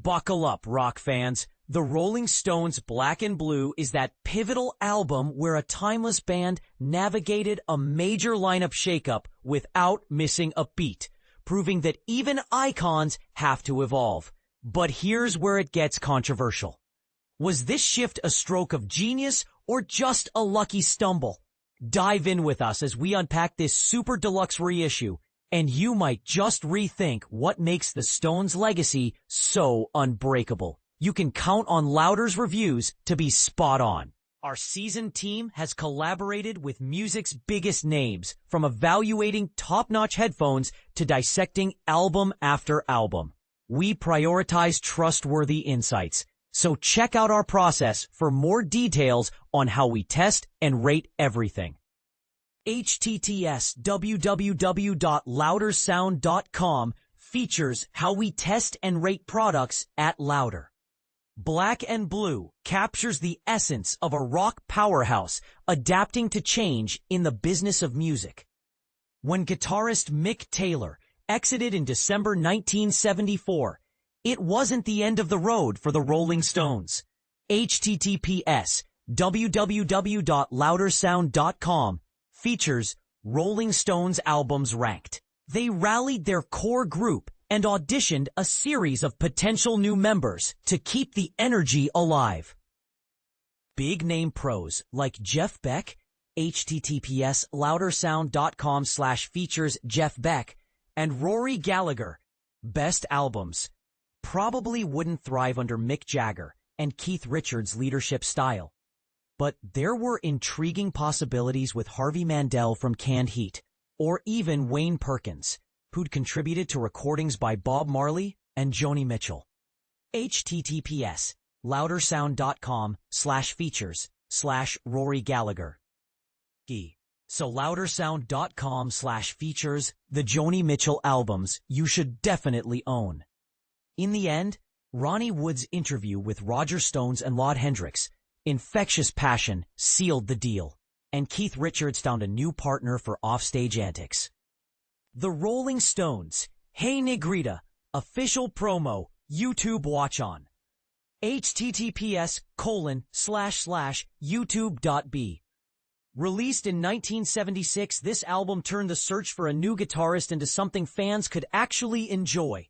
Buckle up, rock fans. The Rolling Stones' Black and Blue is that pivotal album where a timeless band navigated a major lineup shakeup without missing a beat, proving that even icons have to evolve. But here's where it gets controversial. Was this shift a stroke of genius or just a lucky stumble? Dive in with us as we unpack this super deluxe reissue, and you might just rethink what makes the Stones' legacy so unbreakable. You can count on Louder's reviews to be spot on. Our seasoned team has collaborated with music's biggest names, from evaluating top-notch headphones to dissecting album after album. We prioritize trustworthy insights, so check out our process for more details on how we test and rate everything. https www.loudersound.com features how we test and rate products at Louder. Black and Blue captures the essence of a rock powerhouse adapting to change in the business of music. When guitarist Mick Taylor exited in December 1974, it wasn't the end of the road for the Rolling Stones. https www.loudersound.com features Rolling Stones albums ranked. They rallied their core group and auditioned a series of potential new members to keep the energy alive. Big name pros like Jeff Beck, https loudersound.com/features Jeff Beck, and Rory Gallagher, best albums, probably wouldn't thrive under Mick Jagger and Keith Richards' leadership style. But there were intriguing possibilities with Harvey Mandel from Canned Heat, or even Wayne Perkins, who'd contributed to recordings by Bob Marley and Joni Mitchell. https loudersound.com/features/Rory Gallagher. So loudersound.com/features the Joni Mitchell albums you should definitely own. In the end, Ronnie Wood's interview with Roger Stones and Lord Hendricks, Infectious Passion, sealed the deal, and Keith Richards found a new partner for offstage antics. The Rolling Stones, Hey Negrita, official promo, YouTube watch on. https://youtube.b. Released in 1976, this album turned the search for a new guitarist into something fans could actually enjoy.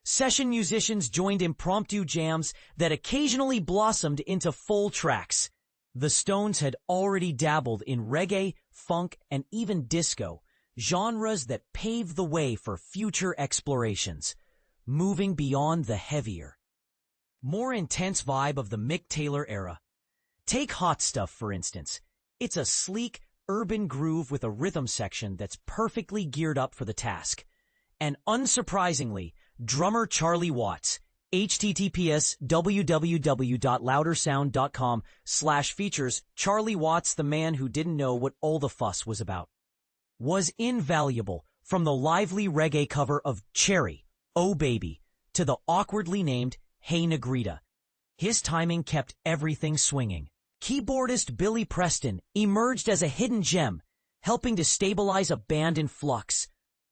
Session musicians joined impromptu jams that occasionally blossomed into full tracks. The Stones had already dabbled in reggae, funk, and even disco, genres that paved the way for future explorations, moving beyond the heavier, more intense vibe of the Mick Taylor era. Take Hot Stuff, for instance. It's a sleek, urban groove with a rhythm section that's perfectly geared up for the task. And unsurprisingly, drummer Charlie Watts, https www.loudersound.com/features Charlie Watts, the man who didn't know what all the fuss was about, was invaluable, from the lively reggae cover of Cherry, Oh Baby, to the awkwardly named Hey Negrita. His timing kept everything swinging. Keyboardist Billy Preston emerged as a hidden gem, helping to stabilize a band in flux.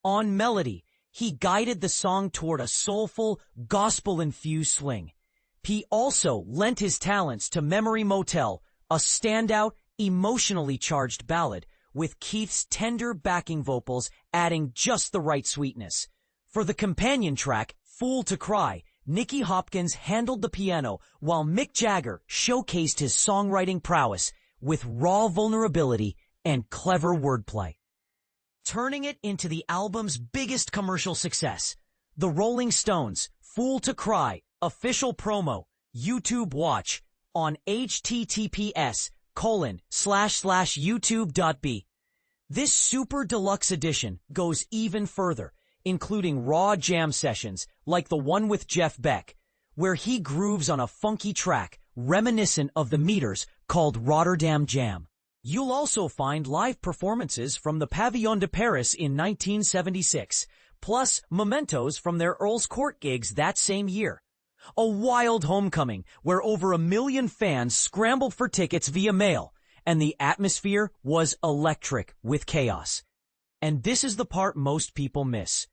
On melody, he guided the song toward a soulful, gospel-infused swing. He also lent his talents to Memory Motel, a standout, emotionally charged ballad, with Keith's tender backing vocals adding just the right sweetness. For the companion track, Fool to Cry, Nicky Hopkins handled the piano while Mick Jagger showcased his songwriting prowess with raw vulnerability and clever wordplay, turning it into the album's biggest commercial success. The Rolling Stones, Fool to Cry, official promo, YouTube watch on https://youtube.b. This super deluxe edition goes even further, including raw jam sessions like the one with Jeff Beck, where he grooves on a funky track reminiscent of the Meters called Rotterdam Jam. You'll also find live performances from the Pavillon de Paris in 1976, plus mementos from their Earl's Court gigs that same year. A wild homecoming where over 1 million fans scrambled for tickets via mail, and the atmosphere was electric with chaos. And this is the part most people miss.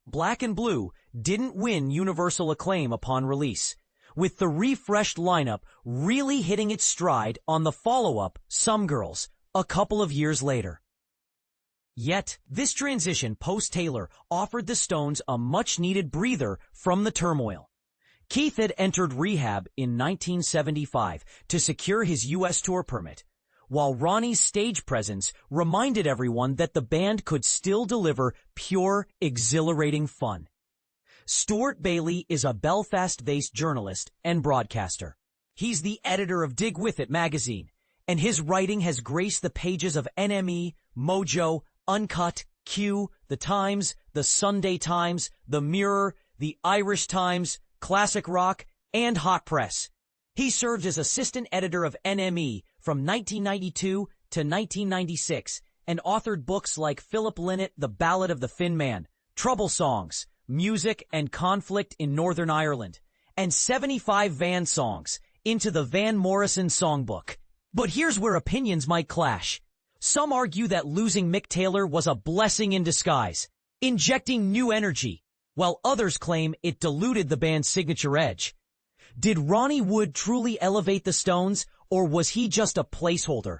Black and Blue didn't win universal acclaim upon release, with the refreshed lineup really hitting its stride on the follow-up, Some Girls, a couple of years later. Yet, this transition post-Taylor offered the Stones a much-needed breather from the turmoil. Keith had entered rehab in 1975 to secure his U.S. tour permit, while Ronnie's stage presence reminded everyone that the band could still deliver pure, exhilarating fun. Stuart Bailey is a Belfast-based journalist and broadcaster. He's the editor of Dig With It magazine, and his writing has graced the pages of NME, Mojo, Uncut, Q, The Times, The Sunday Times, The Mirror, The Irish Times, Classic Rock, and Hot Press. He served as assistant editor of NME from 1992 to 1996 and authored books like Philip Lynott, The Ballad of the Thin Man, Trouble Songs, Music and Conflict in Northern Ireland, and 75 Van songs, Into the Van Morrison Songbook. But here's where opinions might clash. Some argue that losing Mick Taylor was a blessing in disguise, injecting new energy, while others claim it diluted the band's signature edge. Did Ronnie Wood truly elevate the Stones, or was he just a placeholder?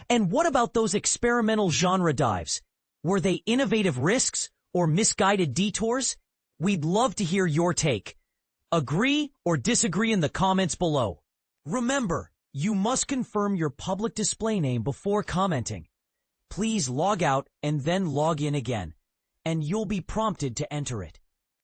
And what about those experimental genre dives? Were they innovative risks or misguided detours? We'd love to hear your take. Agree or disagree in the comments below. Remember, you must confirm your public display name before commenting. Please log out and then log in again, and you'll be prompted to enter it.